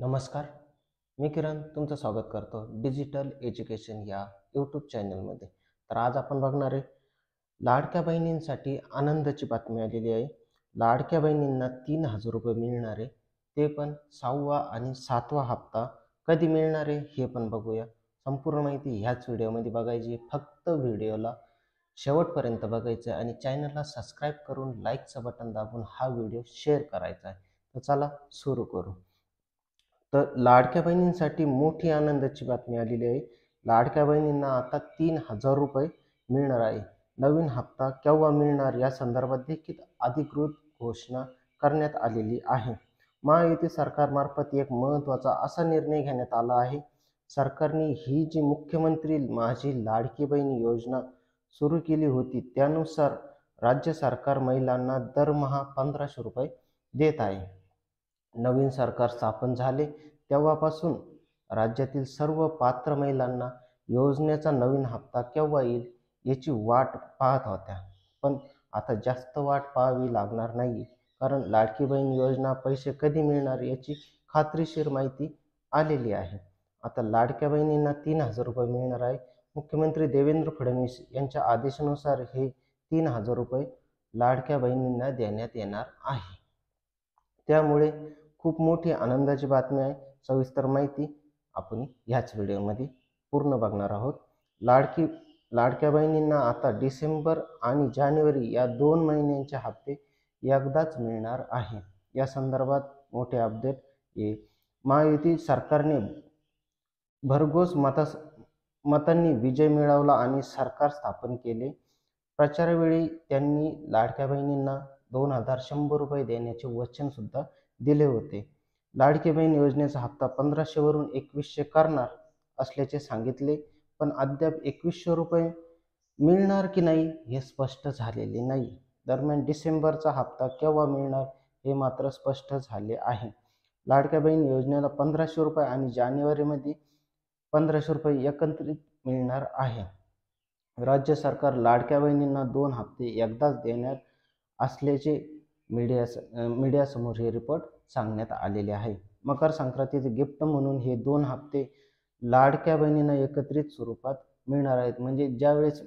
नमस्कार, मी किरण तुमचं स्वागत करतो डिजिटल एज्युकेशन या यूट्यूब चॅनलमध्ये. तर आज आपण बघणार आहे लाडक्या बहिणींसाठी आनंदाची बातमी आलेली आहे. लाडक्या बहिणींना 3,000 रुपये मिळणार आहे, ते पण 6वा आणि 7वा हप्ता कधी मिळणार आहे हे पण बघूया. संपूर्ण माहिती ह्याच व्हिडिओमध्ये बघायची. फक्त व्हिडिओला शेवटपर्यंत बघायचं आहे आणि चॅनलला सबस्क्राईब करून लाईकचं बटन दाबून हा व्हिडिओ शेअर करायचा आहे. तर चला सुरू करू. तर लाडक्या बहिणींसाठी मोठी आनंदाची बातमी आलेली आहे. लाडक्या बहिणींना आता 3,000 रुपये मिळणार आहे. नवीन हप्ता केव्हा मिळणार या संदर्भात देखील अधिकृत घोषणा करण्यात आलेली आहे. महायुती सरकारमार्फत एक महत्त्वाचा असा निर्णय घेण्यात आला आहे. सरकारने ही जी मुख्यमंत्री माझी लाडकी बहीण योजना सुरू केली होती, त्यानुसार राज्य सरकार महिलांना दरमहा 1,500 रुपये देत आहे. नवीन सरकार स्थापन झाले तेव्हापासून राज्यातील सर्व पात्र महिलांना योजनेचा नवीन हप्ता केव्हा येईल याची वाट पाहत होत्या. पण आता जास्त वाट पाहावी लागणार नाही, कारण लाडकी बहीण योजना पैसे कधी मिळणार याची खात्रीशीर माहिती आलेली आहे. आता लाडक्या बहिणींना 3,000 रुपये मिळणार आहे. मुख्यमंत्री देवेंद्र फडणवीस यांच्या आदेशानुसार हे 3,000 रुपये लाडक्या बहिणींना देण्यात येणार आहे. त्यामुळे खूप मोठी आनंदाची बातमी आहे. सविस्तर माहिती आपण ह्याच व्हिडिओमध्ये पूर्ण बघणार आहोत. लाडक्या बहिणींना आता डिसेंबर आणि जानेवारी या 2 महिन्यांचे हप्ते एकदाच मिळणार आहे. या संदर्भात मोठे अपडेट येईल. महायुती सरकारने भरघोस मतांनी विजय मिळवला आणि सरकार स्थापन केले. प्रचारावेळी त्यांनी लाडक्या बहिणींना 2,100 रुपये देण्याचे वचन सुद्धा दिले होते. लाडकी बहीण योजनेचा हप्ता 1,500 वरून 2,100 करणार असल्याचे सांगितले, पण अद्याप 2,100 रुपये मिळणार की नाही हे स्पष्ट झालेले नाही. दरम्यान डिसेंबरचा हप्ता केव्हा मिळणार हे मात्र स्पष्ट झाले आहे. लाडक्या बहीण योजनेला 1,500 रुपये आणि जानेवारीमध्ये 1,500 रुपये एकत्रित मिळणार आहे. राज्य सरकार लाडक्या बहिणींना 2 हप्ते एकदाच देणार असल्याचे मीडियासमोर हे रिपोर्ट सांगण्यात आलेले आहे. मकर संक्रांतीचे गिफ्ट म्हणून हे 2 हप्ते लाडक्या बहिणींना एकत्रित स्वरूपात मिळणार आहेत. म्हणजे ज्यावेळेस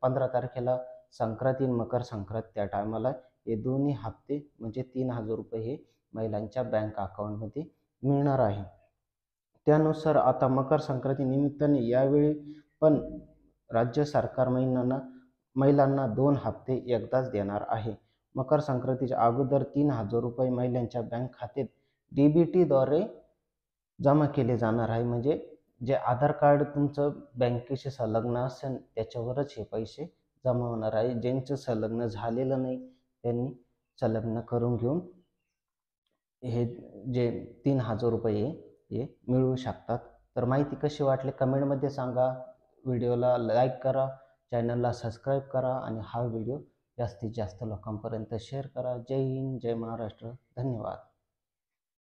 15 तारखेला संक्रांती मकर संक्रांत त्या टायमाला हे दोन्ही हप्ते म्हणजे 3,000 रुपये हे महिलांच्या बँक अकाउंटमध्ये मिळणार आहे. त्यानुसार आता मकर संक्रांती निमित्ताने यावेळी पण राज्य सरकार महिलांना 2 हप्ते एकदाच देणार आहे. मकर संक्रांतीच्या अगोदर 3,000 रुपये महिलांच्या बँक खात्यात DBTद्वारे जमा केले जाणार आहे. म्हणजे जे आधार कार्ड तुमचं बँकेशी संलग्न असेल त्याच्यावरच हे पैसे जमा होणार आहे. ज्यांचं संलग्न झालेलं नाही त्यांनी संलग्न करून घेऊन हे जे 3,000 रुपये हे मिळवू शकतात. तर माहिती कशी वाटली कमेंटमध्ये सांगा. व्हिडिओला लाईक करा, चॅनलला सबस्क्राईब करा आणि हा व्हिडिओ जास्तीत जास्त लोकांपर्यंत शेअर करा. जय हिंद, जय महाराष्ट्र. धन्यवाद.